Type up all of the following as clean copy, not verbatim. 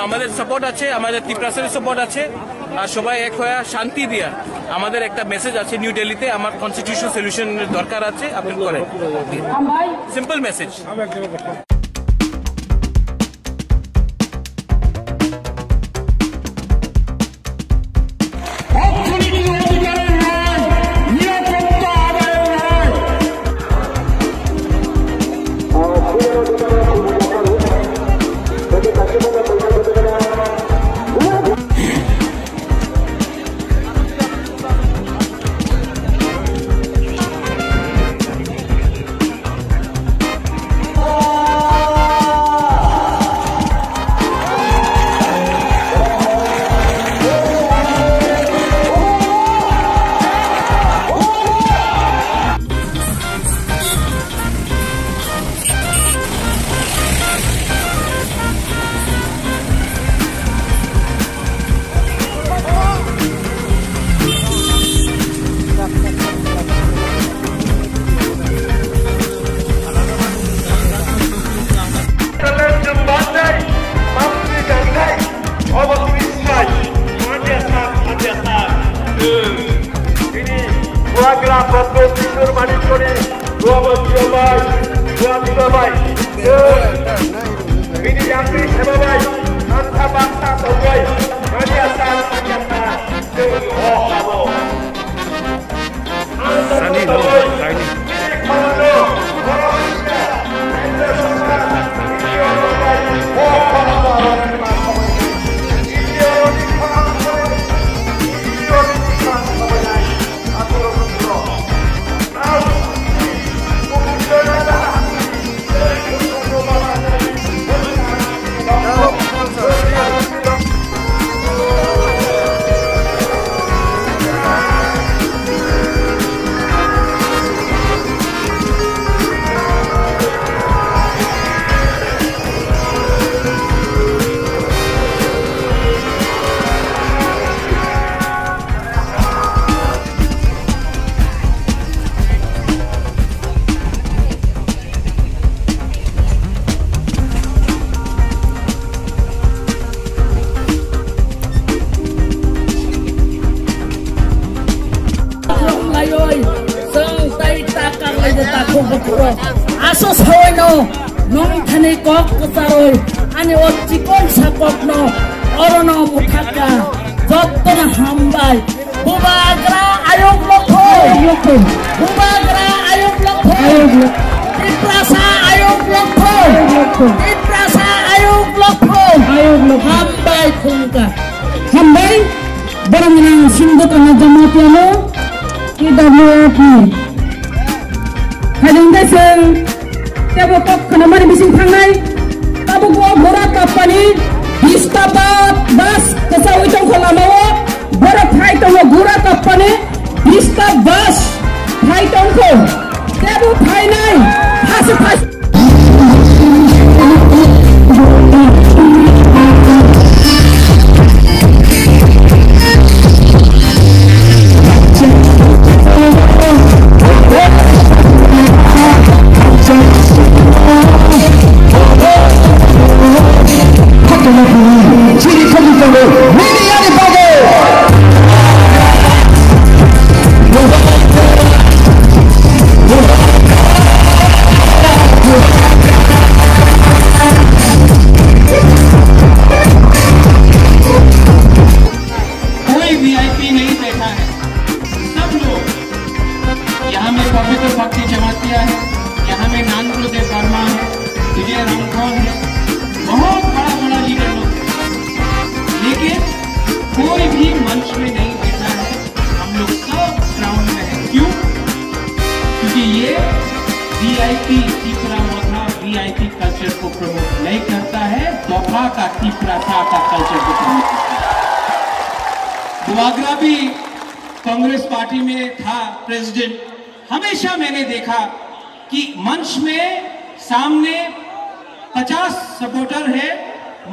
আমাদের সাপোর্ট আছে, আমাদের ত্রিপুরাসের সাপোর্ট আছে, আর সবাই এক হয়ে শান্তি দিয়া আমাদের একটা মেসেজ আছে নিউ দিল্লিতে, আমার কনস্টিটিউশন সলিউশন দরকার আছে, আপনি করেন, simple message. Asos hoino nong thani kok kutaroi ani otchikon sakokno orono muthaka jottona hambai bubagra ayok lokho bubagra ayok lokho iprasa ayok lokho iprasa ayok lokho hambai thungka hambai baranang sindutana jamatiano IWF Hadinggaseng tebo kok kenamani bising pangai tabu gua gora kapani distabat bas kesawi tong kolamawo gora thai tong gora kapani distabas thai tong ko tebo thai nai has has VIP culture को promote नहीं करता है, दोफा का टिपरासा का culture को promote करता है। दुआगरा भी कांग्रेस पार्टी में था प्रेसिडेंट, हमेशा मैंने देखा कि मंच में सामने 50 सपोर्टर है,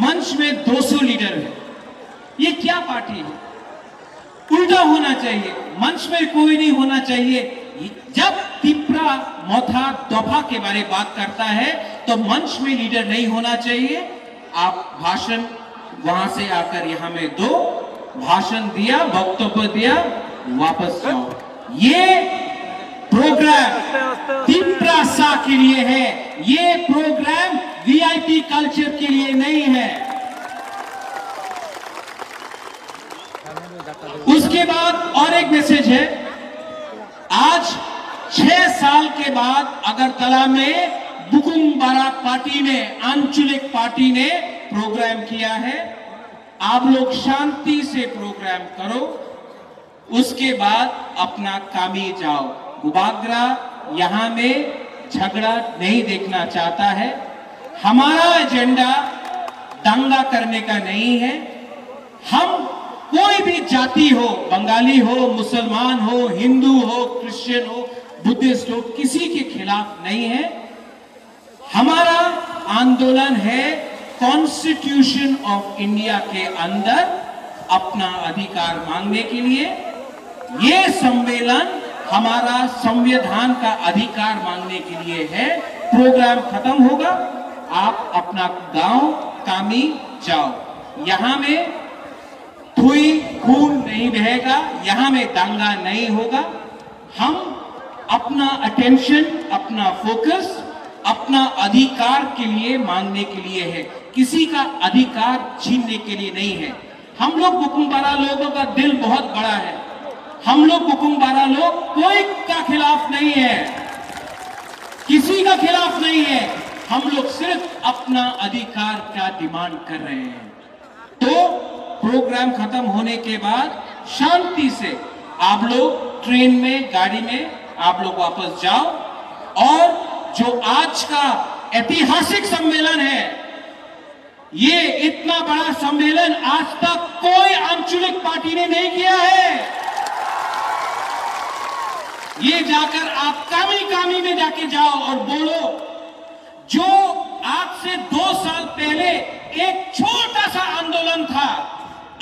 मंच में 200 लीडर है। ये क्या पार्टी है? उल्टा होना चाहिए, मंच में कोई नहीं होना चाहिए। जब तिप्रा मोथा दोफा के बारे में बात करता है तो मंच में लीडर नहीं होना चाहिए। आप भाषण वहां से आकर यहां में 2 भाषण दिया, वक्तव्य दिया, वापस जाओ। ये प्रोग्राम तिप्रासा के लिए है, ये प्रोग्राम वीआईपी कल्चर के लिए नहीं है। उसके बाद और एक मैसेज है, आज 6 साल के बाद अगरतला में बुकुम बाराक पार्टी ने, आंचलिक पार्टी ने प्रोग्राम किया है। आप लोग शांति से प्रोग्राम करो, उसके बाद अपना कामी जाओ। गुबाग्रा यहां में झगड़ा नहीं देखना चाहता है। हमारा एजेंडा दंगा करने का नहीं है। हम कोई भी जाति हो, बंगाली हो, मुसलमान हो, हिंदू हो, क्रिश्चियन हो, बुद्धिस्ट हो, किसी के खिलाफ नहीं है। हमारा आंदोलन है कॉन्स्टिट्यूशन ऑफ इंडिया के अंदर अपना अधिकार मांगने के लिए। ये सम्मेलन हमारा संविधान का अधिकार मांगने के लिए है। प्रोग्राम खत्म होगा, आप अपना गांव कामी जाओ। यहां में थुई खून नहीं बहेगा, यहां में दंगा नहीं होगा। हम अपना अटेंशन, अपना फोकस अपना अधिकार के लिए मांगने के लिए है, किसी का अधिकार छीनने के लिए नहीं है। हम लोग बुकुम बारा लोगों का दिल बहुत बड़ा है। हम लोग बुकुम बारा लोग कोई का खिलाफ नहीं है, किसी का खिलाफ नहीं है। हम लोग सिर्फ अपना अधिकार का डिमांड कर रहे हैं। तो प्रोग्राम खत्म होने के बाद शांति से आप लोग ट्रेन में, गाड़ी में आप लोग वापस जाओ। और जो आज का ऐतिहासिक सम्मेलन है, ये इतना बड़ा सम्मेलन आज तक कोई आंचलिक पार्टी ने नहीं किया है। ये जाकर आप कामी कामी में जाके जाओ और बोलो, जो आज से 2 साल पहले एक छोटा सा आंदोलन था,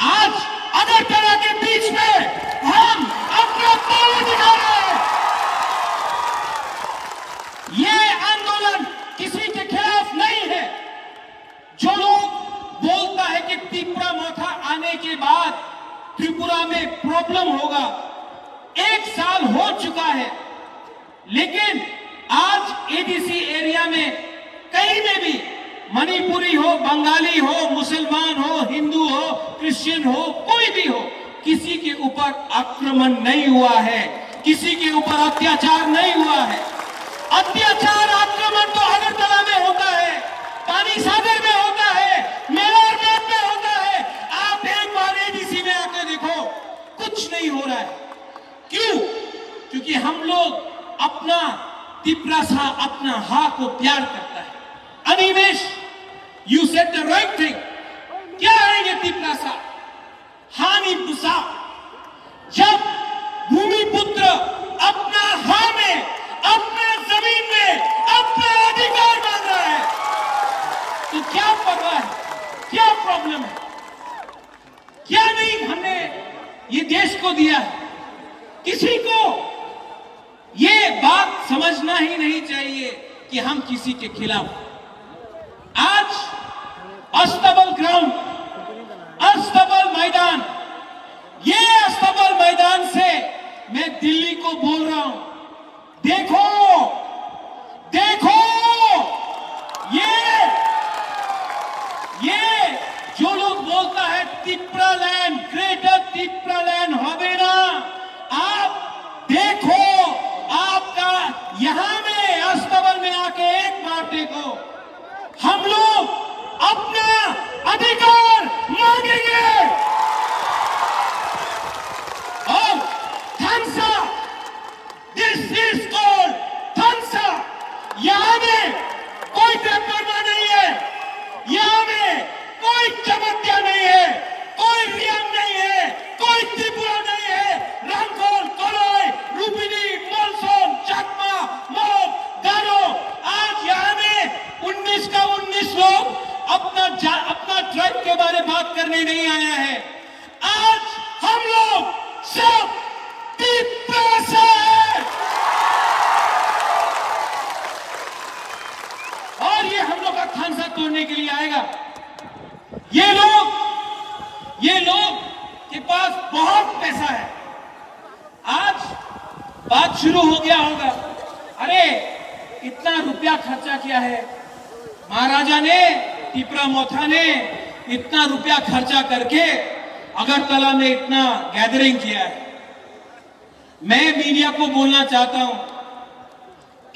आज अगरतला के बीच में हम अपना ताकत दिखा रहे हैं। ये आंदोलन किसी के खिलाफ नहीं है। जो लोग बोलता है कि त्रिपुरा माथा आने के बाद त्रिपुरा में प्रॉब्लम होगा, 1 साल हो चुका है, लेकिन आज एडीसी एरिया में कहीं में भी मणिपुरी हो, बंगाली हो, मुसलमान हो, हिंदू हो, क्रिश्चियन हो, कोई भी हो, किसी के ऊपर आक्रमण नहीं हुआ है, किसी के ऊपर अत्याचार नहीं हुआ है। अत्याचार, आक्रमण तो अगरतला में होता है, पानी सागर में होता है, मेवाड़ में होता है। आप एक बार एडीसी में आकर देखो, कुछ नहीं हो रहा है। क्यों? क्योंकि हम लोग अपना तिप्रासा, अपना हा को प्यार करता है। Animesh, you said the right thing. क्या है ये तिप्रासा? हानि पुसा। जब भूमिपुत्र अपना हा में, अपने जमीन में अपना अधिकार मांग रहा है, तो क्या परवाह है? क्या प्रॉब्लम है? क्या नहीं हमने ये देश को दिया है? किसी को ये बात समझना ही नहीं चाहिए कि हम किसी के खिलाफ। आज अस्तबल ग्राउंड, अस्तबल मैदान, ये अस्तबल मैदान से मैं दिल्ली को बोल रहा हूं, देखो देखो, ये जो लोग बोलता है Tripura land, greater Tripura land होवे ना, आप देखो, आपका यहां में अस्तबल में आके एक बार देखो, हम लोग अपना अधिकार मांगेंगे। और थानसा, दिस इज कॉल्ड थानसा। यहां में कोई पेपरमा नहीं है, यहां में कोई चमत्या नहीं है, कोई रियम नहीं है, कोई त्रिपुरा नहीं है। रंगोल, कलोई, रूपिनी, मोलसोन, चकमा, मोग, गारो, आज यहां में 19 का 19 लोग अपना ट्राइब के बारे में बात करने नहीं आया है। आज हम लोग सब तिप्रासा है, और ये हम लोग का खानसा तोड़ने के लिए आएगा। ये लोग पैसा है। आज बात शुरू हो गया होगा, अरे इतना रुपया खर्चा किया है महाराजा ने, तिपरा मोथा ने इतना रुपया खर्चा करके अगरतला में इतना गैदरिंग किया है। मैं मीडिया को बोलना चाहता हूं,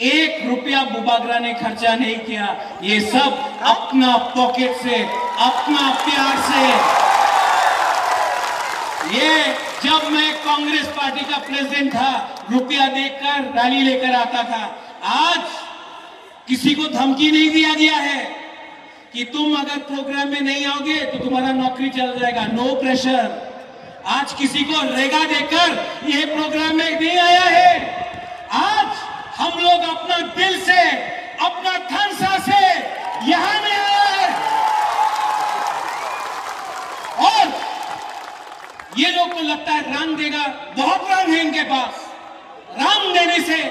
1 रुपया बुबागरा ने खर्चा नहीं किया, ये सब अपना पॉकेट से, अपना प्यार से। ये जब मैं कांग्रेस पार्टी का प्रेसिडेंट था, रुपया देकर रैली लेकर आता था। आज किसी को धमकी नहीं दिया गया है कि तुम अगर प्रोग्राम में नहीं आओगे तो तुम्हारा नौकरी चल जाएगा, नो प्रेशर। आज किसी को रेगा देकर ये प्रोग्राम में नहीं आया है। आज हम लोग अपना दिल से, अपना खानसा से यहां में आया है। और ये लोग को लगता है रंग देगा, बहुत रंग है इनके पास। रंग देने से,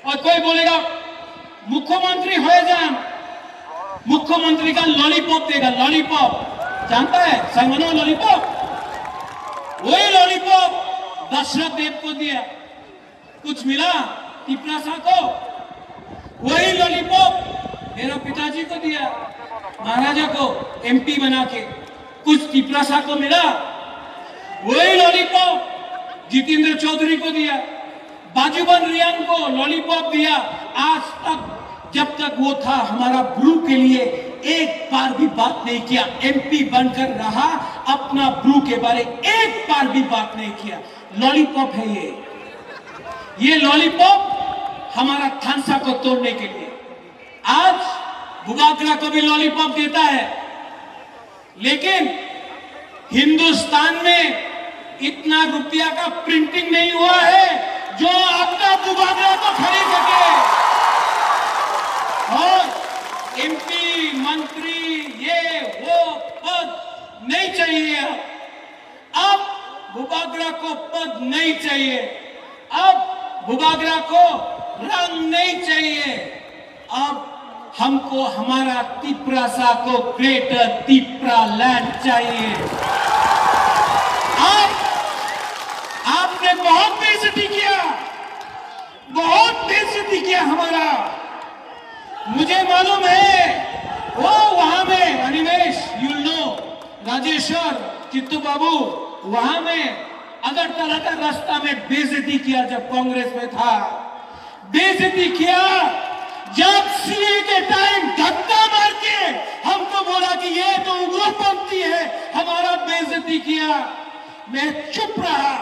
और कोई बोलेगा मुख्यमंत्री हो जान, मुख्यमंत्री का लॉलीपॉप देगा, लॉलीपॉप जानता है संगनो लॉलीपॉप, वही लॉलीपॉप दशरथ देव को दिया, कुछ मिला तिपरासा को, वही लॉलीपॉप मेरा पिताजी को दिया, महाराजा को एमपी बना के, कुछ तिपरासा को मिला, वही लॉलीपॉप जितेंद्र चौधरी को दिया, बाजूबन रियांग को लॉलीपॉप दिया। आज तक जब तक वो था हमारा ब्रू के लिए एक बार भी बात नहीं किया, एमपी बनकर रहा, अपना ब्रू के बारे एक बार भी बात नहीं किया। लॉलीपॉप है ये लॉलीपॉप हमारा थानसा को तोड़ने के लिए। आज बुबागरा को भी लॉलीपॉप देता है, लेकिन हिंदुस्तान में इतना रुपया का प्रिंटिंग नहीं हुआ है जो अपना बुबागरा को खरीद सके। और एमपी, मंत्री, ये वो पद नहीं चाहिए। अब बुबागरा को पद नहीं चाहिए, अब बुबागरा को रंग नहीं चाहिए, अब हमको हमारा तिपरासा को ग्रेटर तिपरा लैंड चाहिए। आपने बहुत बेइज्जती किया, बहुत बेइज्जती किया हमारा, मुझे मालूम है। वो वहां में अनिमेश, यू नो, राजेश्वर, चित्तू बाबू वहां में अगरतला का रास्ता में बेइज्जती किया जब कांग्रेस में था, बेइज्जती किया जब सीए के टाइम धक्का मार के हमको बोला कि ये तो उग्रपंथी है, हमारा बेइज्जती किया। मैं चुप रहा,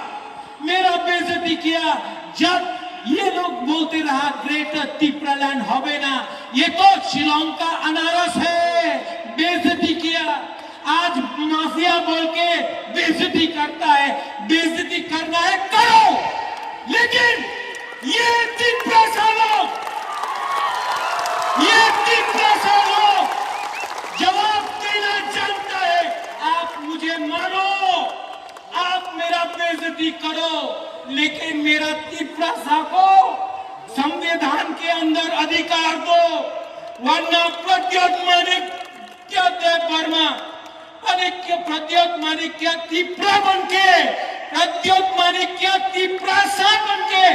मेरा बेइज्जती किया जब ये लोग बोलते रहा ग्रेटर तिपरा लैंड होवे ना, ये तो शिलोंग का अनारस है, बेइज्जती किया। आज माफिया बोल के बेइज्जती करता है, बेइज्जती करना है करो, लेकिन ये तिपरासा लोग, ये तिपरासा लोग जवाब देना जानता है। आप मुझे मानो, आप मेरा बेइज्जती करो, लेकिन मेरा तिपरासा को संविधान के अंदर अधिकार दो, वरना प्रद्योत माणिक्य वर्मा प्रद्योत माणिक्य तिपरा बन के, प्रद्योत माणिक्य तिपरासा बन के,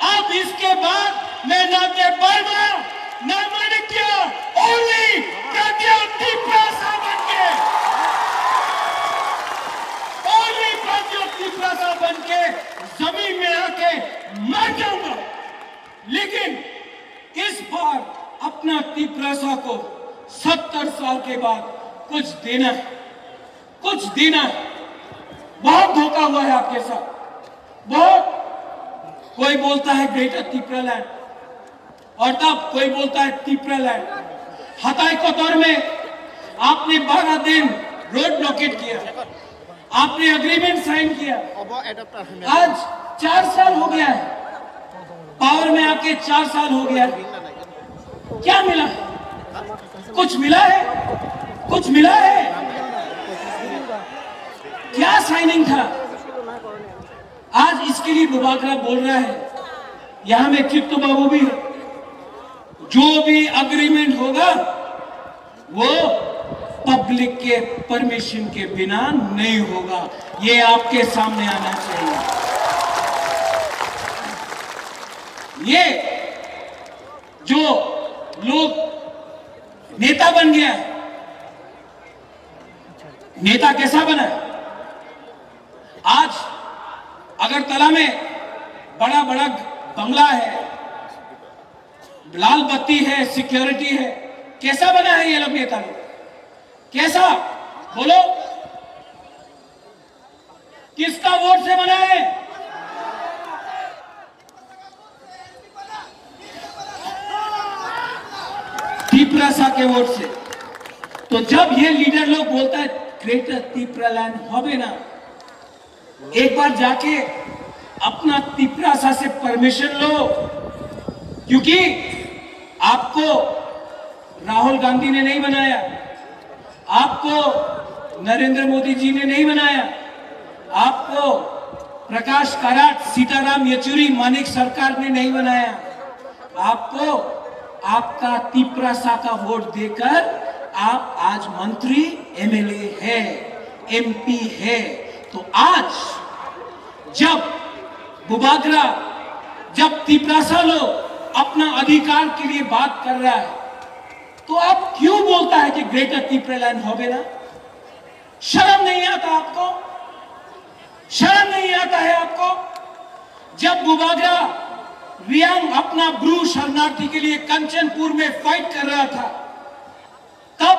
अब इसके बाद मैं ना वर्मा ना माणिक्य, ओनली प्रद्योत तिपरासा बन के, ओनली प्रद्योत तिपरासा बन के जमीन में आके मर जाऊंगा। लेकिन इस बार अपना तिपरासा को 70 साल के बाद कुछ देना, कुछ देना। बहुत धोखा हुआ है आपके साथ, बहुत। कोई बोलता है ग्रेटर तिपरा लैंड, और तब कोई बोलता है तिपरा लैंड। हताई कोतवार में आपने 12 दिन रोड ब्लॉकेट किया, आपने एग्रीमेंट साइन किया, आज 4 साल हो गया है, पावर में आके 4 साल हो गया है, क्या मिला? कुछ मिला है? कुछ मिला है? क्या साइनिंग था? आज इसके लिए बुबागरा बोल रहा है, यहां में चित्तू बाबू भी है, जो भी अग्रीमेंट होगा वो पब्लिक के परमिशन के बिना नहीं होगा। ये आपके सामने आना चाहिए। ये जो लोग नेता बन गया है, नेता कैसा बना है? आज अगरतला में बड़ा बड़ा बंगला है, लाल बत्ती है, सिक्योरिटी है। कैसा बना है ये लोग नेता लोग? कैसा बोलो? किसका वोट से बना है? तीपरासा के वोट से। तो जब ये लीडर लोग बोलता है ग्रेटर तीपरालैंड होवे ना, एक बार जाके अपना तीपरासा से परमिशन लो, क्योंकि आपको राहुल गांधी ने नहीं बनाया, आपको नरेंद्र मोदी जी ने नहीं बनाया, आपको प्रकाश काराट, सीताराम येचुरी, मानिक सरकार ने नहीं बनाया। आपको आपका तीपरासा का वोट देकर आप आज मंत्री, एमएलए है, एमपी है। तो आज जब बुबागरा, जब तीपरासा लोग अपना अधिकार के लिए बात कर रहा है, तो आप क्यों बोलता है कि ग्रेटर तीपरालैंड होवे ना? शर्म नहीं आता आपको? शर्म नहीं आता है आपको? जब बुबागरा रियांग अपना ब्रू शरणार्थी के लिए कंचनपुर में फाइट कर रहा था, तब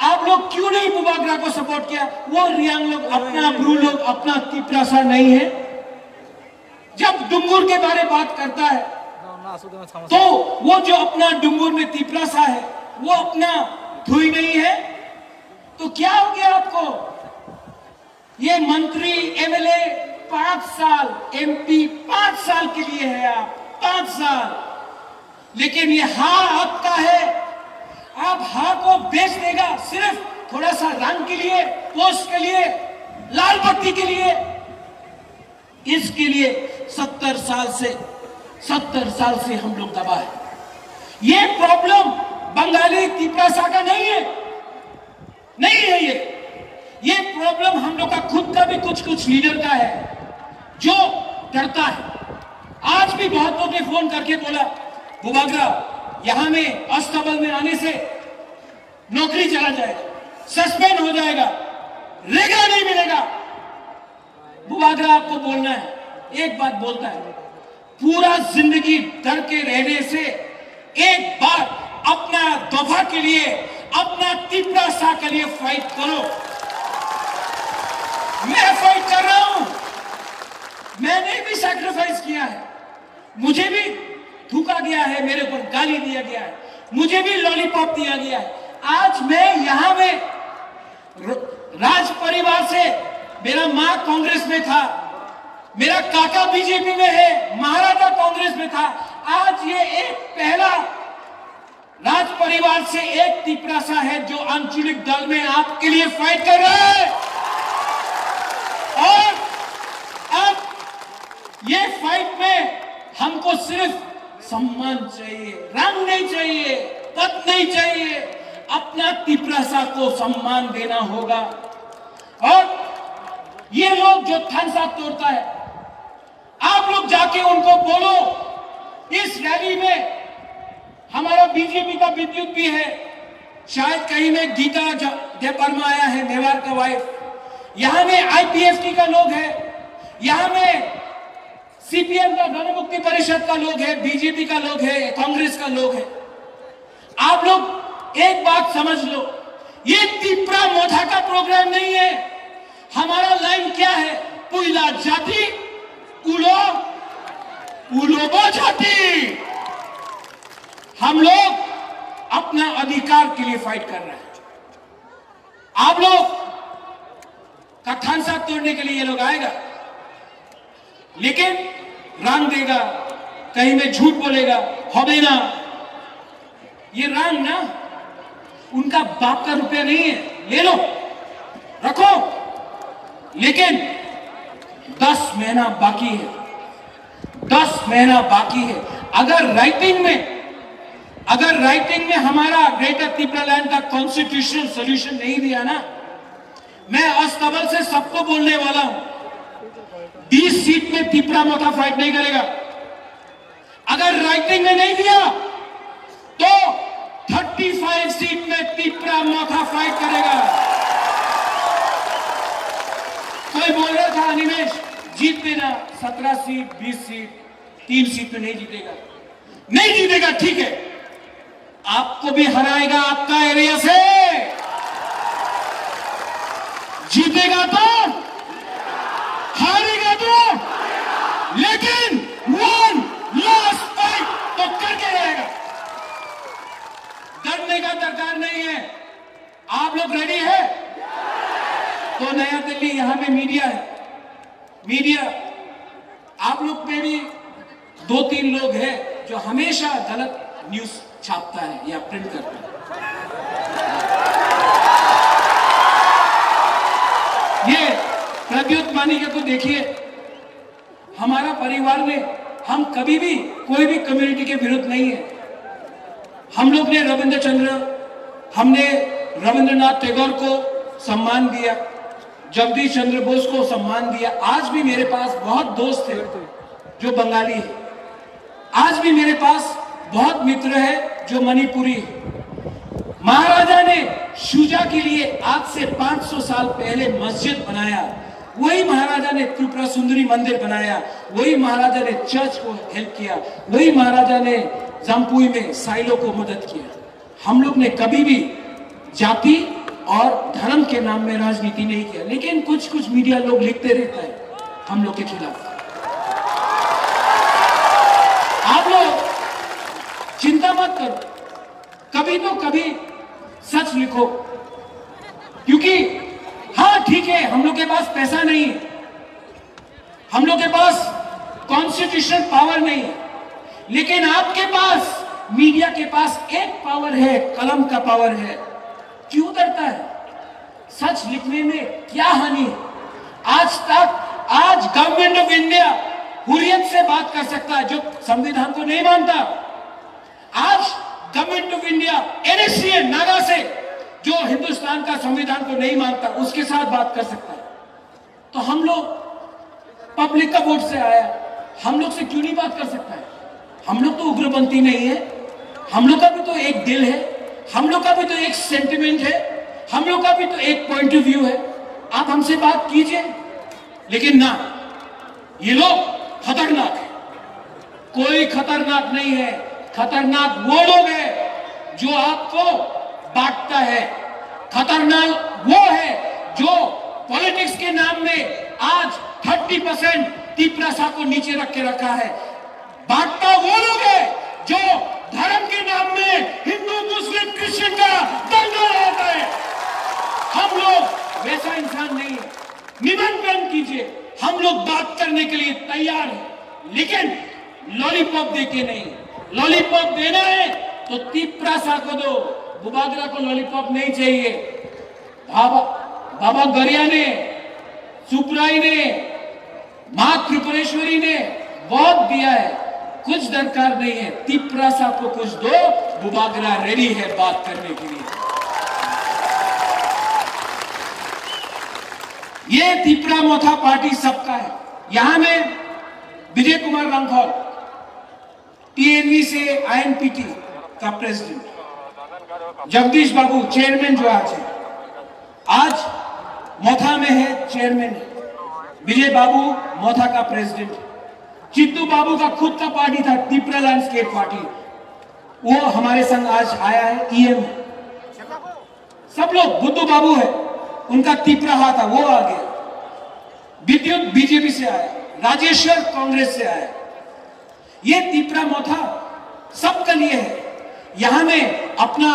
आप लोग क्यों नहीं बुबागरा को सपोर्ट किया? वो रियांग लोग अपना, ब्रू लोग अपना तीपरासा नहीं है। जब डुंगुर के बारे बात करता है, तो वो जो अपना डुंगुर में तीपरासा है, वो अपना धुई नहीं है। तो क्या हो गया आपको? ये मंत्री, एमएलए 5 साल, एमपी 5 साल के लिए है आप, 5 साल। लेकिन ये हाँ आपका है, आप हाँ को बेच देगा सिर्फ थोड़ा सा रंग के लिए, पोस्ट के लिए, लाल बत्ती के लिए। इसके लिए 70 साल से हम लोग दबा है। ये प्रॉब्लम बंगाली तीपरासा का नहीं है, नहीं है ये प्रॉब्लम हम लोग का खुद का भी कुछ लीडर का है, जो डरता है। आज भी बहुत लोगों ने फोन करके बोला बुबागरा यहां में अस्तबल में आने से नौकरी चला जाएगा, सस्पेंड हो जाएगा, रेगा नहीं मिलेगा। बुबागरा आपको बोलना है, एक बात बोलता है, पूरा जिंदगी डर के रहने से एक बार अपना दफा के लिए, अपना तीपरासा के लिए फाइट करो। मैं फाइट कर रहा हूं, मैंने भी सैक्रिफाइस किया है, मुझे भी थूका गया है, मेरे ऊपर गाली दिया गया है, मुझे भी लॉलीपॉप दिया गया है। आज मैं यहां में राज परिवार से, मेरा मां कांग्रेस में था, मेरा काका बीजेपी में है, महाराजा कांग्रेस में था। आज ये एक पहला राज परिवार से एक तीपरासा है जो आंचलिक दल में आपके लिए फाइट कर रहा है। और अब ये फाइट में हमको सिर्फ सम्मान चाहिए, रंग नहीं चाहिए, पद नहीं चाहिए, अपना तीपरासा को सम्मान देना होगा। और ये लोग जो थानसा तोड़ता है, आप लोग जाके उनको बोलो, इस रैली में हमारा बीजेपी का विद्युत भी है, शायद कहीं में गीता जयपरमा आया है, मेवाड़ का वाइफ, यहां में आईपीएफटी का लोग है, यहां में सीपीएम का जनमुक्ति परिषद का लोग है, बीजेपी का लोग है, कांग्रेस का लोग है। आप लोग एक बात समझ लो, ये तीपरा मोधा का प्रोग्राम नहीं है। हमारा लाइन क्या है? पुइला जाति उलोबो जाति। हम लोग अपना अधिकार के लिए फाइट कर रहे हैं। आप लोग का थानसा तोड़ने के लिए ये लोग आएगा, लेकिन रंग देगा, कहीं में झूठ बोलेगा, होबे ना। ये रंग ना उनका बाप का रुपया नहीं है, ले लो, रखो, लेकिन 10 महीना बाकी है, 10 महीना बाकी है। अगर राइटिंग में अगर राइटिंग में हमारा ग्रेटर तिप्रालैंड का कॉन्स्टिट्यूशनल सोल्यूशन नहीं दिया ना, मैं अस्तबल से सबको बोलने वाला हूं, 20 सीट में तिप्रा मोथा फाइट नहीं करेगा। अगर राइटिंग में नहीं दिया तो 35 सीट में तिप्रा मोथा फाइट करेगा। कोई बोल रहा था अनिमेश जीत देना 17 सीट 20 सीट, 3 सीट में नहीं जीतेगा। नहीं जीतेगा ठीक है, आपको भी हराएगा आपका एरिया से। जीतेगा तो, हारेगा तो, लेकिन वन लास्ट फाइट तो करके रहेगा। डरने का दरकार नहीं है। आप लोग रेडी है? तो नया दिल्ली, यहां में मीडिया है, मीडिया आप लोग में भी 2-3 लोग हैं जो हमेशा गलत न्यूज छापता है या प्रिंट करता है। ये प्रद्युत मानी के तो देखिए, हमारा परिवार में हम कभी भी कोई भी कम्युनिटी के विरुद्ध नहीं है। हम लोग ने हमने रविंद्रनाथ टैगोर को सम्मान दिया, जगदीश चंद्र बोस को सम्मान दिया। आज भी मेरे पास बहुत दोस्त हैं जो बंगाली है, आज भी मेरे पास बहुत मित्र है जो मणिपुरी है। महाराजा ने शुजा के लिए आज से 500 साल पहले मस्जिद बनाया, वही महाराजा ने त्रिपुरा सुंदरी मंदिर बनाया, वही महाराजा ने चर्च को हेल्प किया, वही महाराजा ने जमपुई में साइलो को मदद किया। हम लोग ने कभी भी जाति और धर्म के नाम में राजनीति नहीं किया, लेकिन कुछ कुछ मीडिया लोग लिखते रहता है हम लोग के खिलाफ। आप लोग चिंता मत करो, कभी तो कभी सच लिखो, क्योंकि हाँ ठीक है हम लोग के पास पैसा नहीं है, हम लोग के पास कॉन्स्टिट्यूशनल पावर नहीं है, लेकिन आपके पास, मीडिया के पास एक पावर है, कलम का पावर है। क्यों डरता है? सच लिखने में क्या हानि है? आज गवर्नमेंट ऑफ इंडिया हुर्रियत से बात कर सकता है जो संविधान को नहीं मानता। आज government of India NSCN Naga से, जो हिंदुस्तान का संविधान को नहीं मानता, उसके साथ बात कर सकता है। तो हम लोग पब्लिक का वोट से आया, हम लोग से क्यों नहीं बात कर सकता है? हम लोग तो उग्रपंथी नहीं है, हम लोग का भी तो एक दिल है, हम लोग का भी तो एक सेंटिमेंट है, हम लोग का भी तो एक पॉइंट ऑफ व्यू है। आप हमसे बात कीजिए, लेकिन ना, ये लोग खतरनाक है। कोई खतरनाक नहीं है, खतरनाक वो लोग हैं जो आपको बांटता है। खतरनाक वो है जो पॉलिटिक्स के नाम में आज 30% तिप्रासा को नीचे रख के रखा है। बांटता वो लोग है जो धर्म के नाम में हिंदू मुस्लिम क्रिश्चियन का दंगा लगाता है। हम लोग वैसा इंसान नहीं है। निमंत्रण कीजिए, हम लोग बात करने के लिए तैयार हैं, लेकिन लॉलीपॉप देके नहीं। लॉलीपॉप देना है तो तिप्रासा को दो, बुबागरा को लॉलीपॉप नहीं चाहिए। बाबा गरिया ने, सुपराई ने, मां त्रिपुरेश्वरी ने बहुत दिया है, कुछ दरकार नहीं है। तिप्रासा को कुछ दो, बुबागरा रेडी है बात करने के लिए। ये तिप्रा मोथा पार्टी सबका है। यहां में विजय कुमार रांखौल TNV से INPT का प्रेसिडेंट, जगदीश बाबू चेयरमैन जो आज मोथा में है, चेयरमैन है। विजय बाबू मोथा का प्रेसिडेंट। चित्तू बाबू का खुद का पार्टी था, तिप्रा लैंडस्केप पार्टी, वो हमारे संग आज आया है, EM। सब लोग, बुद्धू बाबू है, उनका तिप्रा हाथ था, वो आ गया। विद्युत BJP से आया, राजेश्वर कांग्रेस से आया। ये तिप्रा मोथा सबके लिए है। यहां में अपना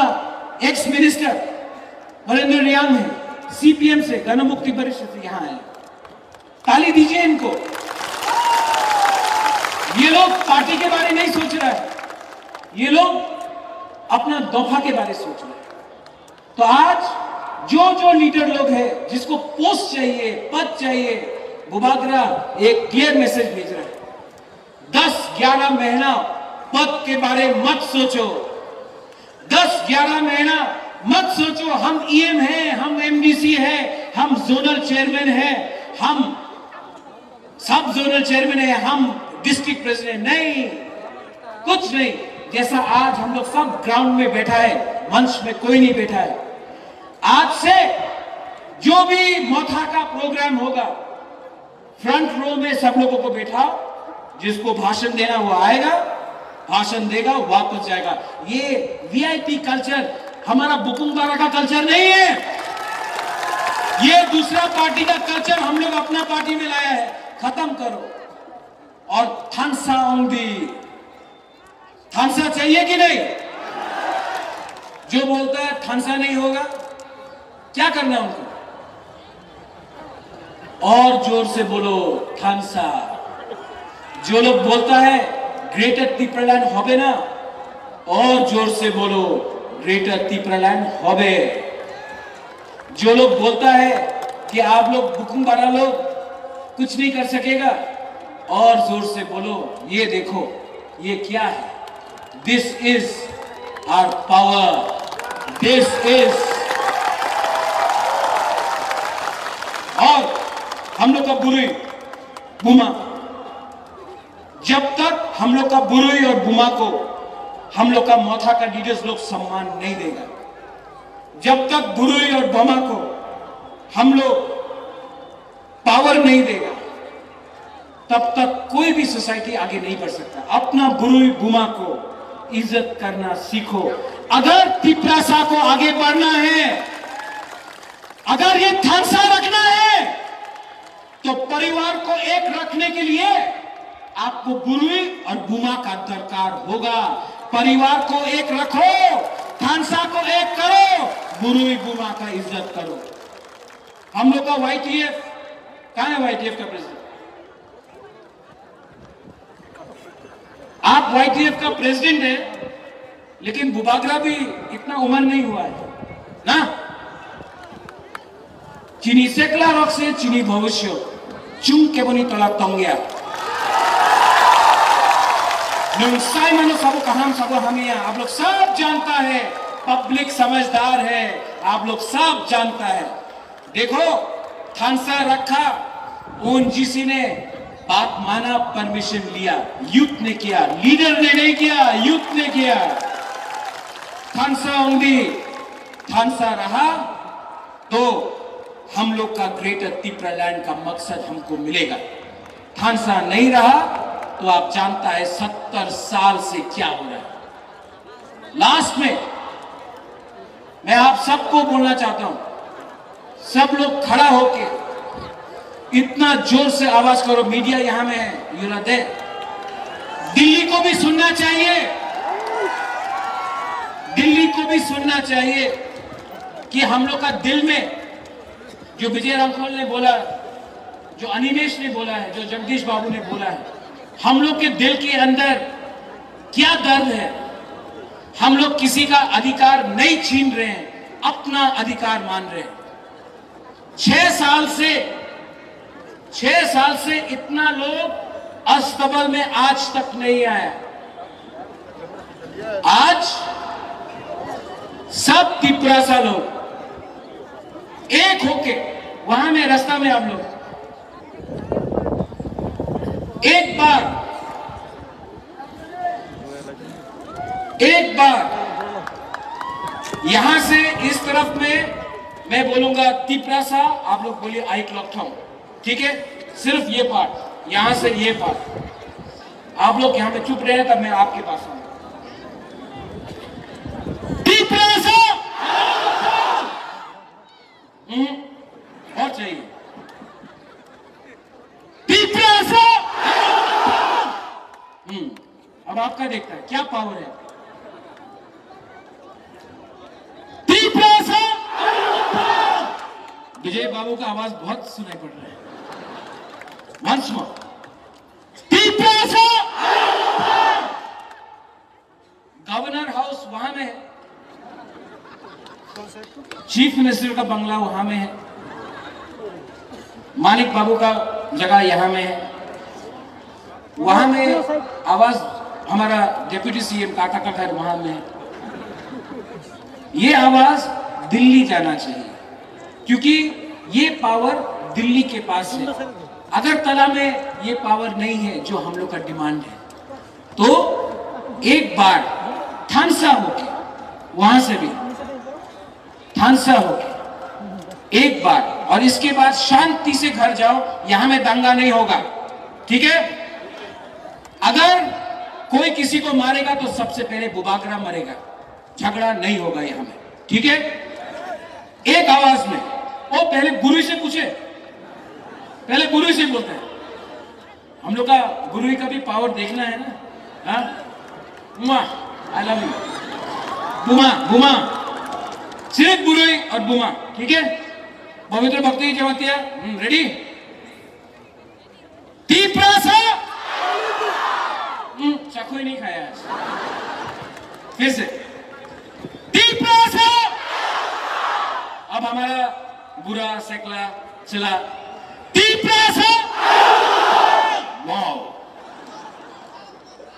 एक्स मिनिस्टर वरेंद्र रियांग है, CPM से, गण मुक्ति परिषद से यहां आए। ताली दीजिए इनको। ये लोग पार्टी के बारे में नहीं सोच रहा है, ये लोग अपना दफा के बारे में सोच रहे हैं। तो आज जो लीडर लोग हैं, जिसको पोस्ट चाहिए, पद चाहिए, बुबागरा एक क्लियर मैसेज भेज रहा है, 10-11 महीना पद के बारे मत सोचो। 10-11 महीना मत सोचो हम ईएम हैं, हम एमडीसी हैं, हम जोनल चेयरमैन हैं, हम सब जोनल चेयरमैन हैं, हम डिस्ट्रिक्ट प्रेसिडेंट। नहीं, कुछ नहीं। जैसा आज हम लोग सब ग्राउंड में बैठा है, मंच में कोई नहीं बैठा है। आज से जो भी मोथा का प्रोग्राम होगा, फ्रंट रो में सब लोगों को बैठाओ, जिसको भाषण देना वो आएगा, भाषण देगा, वापस जाएगा। ये वीआईपी कल्चर हमारा बुकुंबारा का कल्चर नहीं है, ये दूसरा पार्टी का कल्चर हम लोग अपना पार्टी में लाया है। खत्म करो। और थानसा ओंदी, थानसा चाहिए कि नहीं? जो बोलता है थानसा नहीं होगा, क्या करना उनको? और जोर से बोलो थानसा। जो लोग बोलता है ग्रेटर त्रिपुरालैंड होबे ना, और जोर से बोलो ग्रेटर त्रिपुरालैंड होबे। जो लोग बोलता है कि आप लोग बुकुंबारा लोग कुछ नहीं कर सकेगा, और जोर से बोलो ये देखो ये क्या है, this is our power, this is. और हम लोग का बुरुई बुमा, जब तक हम लोग का बुरुई और बुमा को हम लोग का मोथा का लीडर्स लोग सम्मान नहीं देगा, जब तक बुरुई और बुमा को हम लोग पावर नहीं देगा, तब तक कोई भी सोसाइटी आगे नहीं बढ़ सकता। अपना बुरुई बुमा को इज्जत करना सीखो। अगर तिपरासा को आगे बढ़ना है, अगर ये थानसा रखना है, तो परिवार को एक रखने के लिए आपको बुरुई और बुमा का दरकार होगा। परिवार को एक रखो, थानसा को एक करो, बुरुई बुमा का इज्जत करो। हम लोग का वाईटीएफ कहां है? वाईटीएफ का प्रेसिडेंट, आप वाईटीएफ का प्रेसिडेंट है, लेकिन बुबागरा भी इतना उम्र नहीं हुआ है ना। चीनी सेकला रख से चीनी भविष्य चुम के बनी तला तंगिया नंसाई मनो सब कहां सब हमें, आप लोग सब जानता है, पब्लिक समझदार है, आप लोग सब जानता है। देखो थानसा रखा, ओएनजीसी ने बात माना, परमिशन लिया, यूथ ने किया, लीडर ने नहीं किया, यूथ ने किया। थानसा ओंदी, थानसा रहा तो हम लोग का ग्रेटर त्रिपुरालैंड का मकसद हमको मिलेगा। थानसा नहीं रहा तो आप जानता है 70 साल से क्या हो रहा है। लास्ट में मैं आप सबको बोलना चाहता हूं, सब लोग खड़ा होके इतना जोर से आवाज करो। मीडिया यहां में है, यू दे, दिल्ली को भी सुनना चाहिए, दिल्ली को भी सुनना चाहिए कि हम लोग का दिल में जो विजय रामखोल ने बोला, जो अनिमेश ने बोला है, जो जगदीश बाबू ने बोला है, हम लोग के दिल के अंदर क्या दर्द है। हम लोग किसी का अधिकार नहीं छीन रहे हैं, अपना अधिकार मान रहे हैं। 6 साल से इतना लोग अस्तबल में आज तक नहीं आया। आज सब तिपरासा लोग एक होके वहां में रास्ता में आप लोग एक बार यहां से इस तरफ में मैं बोलूंगा तिपरासा, आप लोग बोलिए आई क्लॉक थाउन, ठीक है? सिर्फ ये पार्ट, यहां से ये पार्ट, आप लोग यहां पे चुप रहे तब मैं आपके पास आऊंगा। तिपरासा और चाहिए तिपरासा। अब आपका देखता है क्या पावर है। तिपरासा, विजय बाबू का आवाज बहुत सुनाई पड़ रहा है। Once more, Tiprasa. Governor house वहां में है, चीफ मिनिस्टर का बंगला वहां में है, मानिक बाबू का जगह यहां में है। वहां में आवाज हमारा डिप्टी सीएम काका का घर वहां में है। ये आवाज दिल्ली जाना चाहिए, क्योंकि ये पावर दिल्ली के पास है। अगरतला में ये पावर नहीं है जो हम लोग का डिमांड है। तो एक बार थानसा होके, वहां से भी थानसा होके एक बार, और इसके बाद शांति से घर जाओ। यहां में दंगा नहीं होगा, ठीक है? अगर कोई किसी को मारेगा तो सबसे पहले बुबागरा मरेगा, झगड़ा नहीं होगा यहां में, ठीक है? एक आवाज में। वो पहले गुरु से पूछे, पहले गुरु से बोलते हैं। हम लोग का गुरु का भी पावर देखना है ना। हाँ, बुमा, आई लव यू, बुमा बुमा, सिर्फ गुरु और बुमा, ठीक है? पवित्र भक्ति जमातिया, रेडी? तीपरासा, चाकू ही नहीं खाया आज। फिर से तीपरासा। अब हमारा बुरा सेकला चला, तीपरासा। वाओ,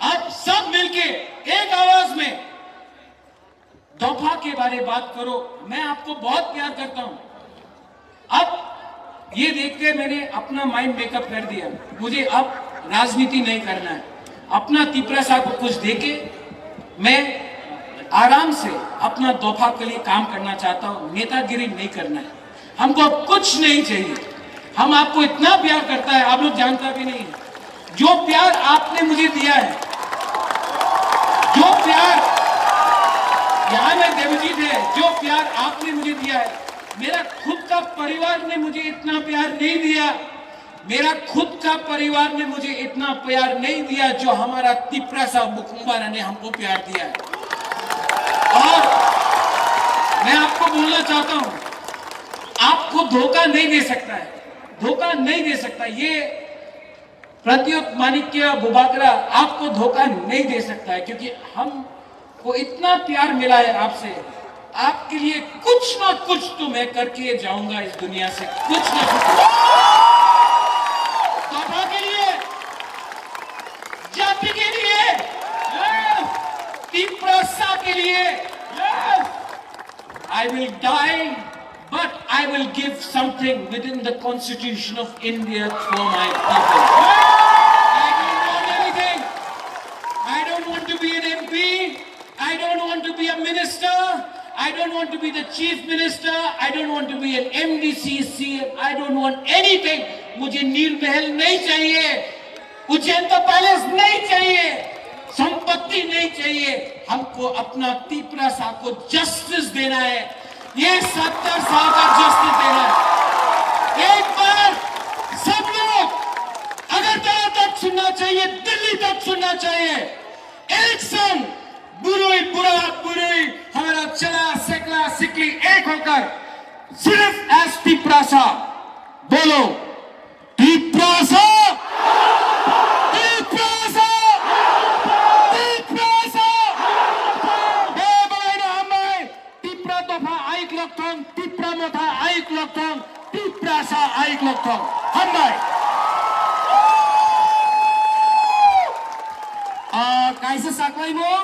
अब सब मिलके एक आवाज में दफा के बारे में बात करो। मैं आपको बहुत प्यार करता हूं। अब ये देख के मैंने अपना माइंड मेकअप कर दिया, मुझे अब राजनीति नहीं करना है। अपना तीपरासा को कुछ देके मैं आराम से अपना दफा के लिए काम करना चाहता हूं। नेतागिरी नहीं करना है, हमको कुछ नहीं चाहिए। हम आपको इतना प्यार करता है, आप लोग जानता भी नहीं। जो प्यार आपने मुझे दिया है, जो प्यार यहां में देवजीत है, जो प्यार आपने मुझे दिया है, मेरा खुद का परिवार ने मुझे इतना प्यार नहीं दिया। मेरा खुद का परिवार ने मुझे इतना प्यार नहीं दिया जो हमारा तीपरासा बुकुम्बारा ने हमको प्यार दिया है। और मैं आपको बोलना चाहता हूं, आपको धोखा नहीं दे सकता है, धोखा नहीं दे सकता। ये प्रत्युत माणिक्य बुबागरा आपको धोखा नहीं दे सकता है, क्योंकि हमको इतना प्यार मिला है आपसे। आपके लिए कुछ ना कुछ तो मैं करके जाऊंगा इस दुनिया से, कुछ ना कुछ। दफा के लिए, जाति के लिए, तीपरासा के लिए, I will die, but I will give something within the Constitution of India for my people. I don't want anything. I don't want to be an MP. I don't want to be a minister. I don't want to be the chief minister. I don't want to be an MDC, CM. I don't want anything. मुझे नील महल नहीं चाहिए, उज्जैन का palace नहीं चाहिए, संपत्ति नहीं चाहिए। हमको अपना तीपरासा को जस्टिस देना है। ये 70 साल का जस्टिस देना है। एक बार सब लोग अगरतला तक सुनना चाहिए, दिल्ली तक सुनना चाहिए। एक संग बुरुई बुरा बुरुई हमारा चला सेकला सिकली एक होकर सिर्फ एस तीपरासा बोलो, तीपरासा, तीपरासा, तीपरासा। हे बलाइना हमाय तीपरा तोफा आइक लोकथों, तीपरा मोथा आइक लोकथों, तीपरासा आइक लोकथों। हमाय कैसे साकलाई मों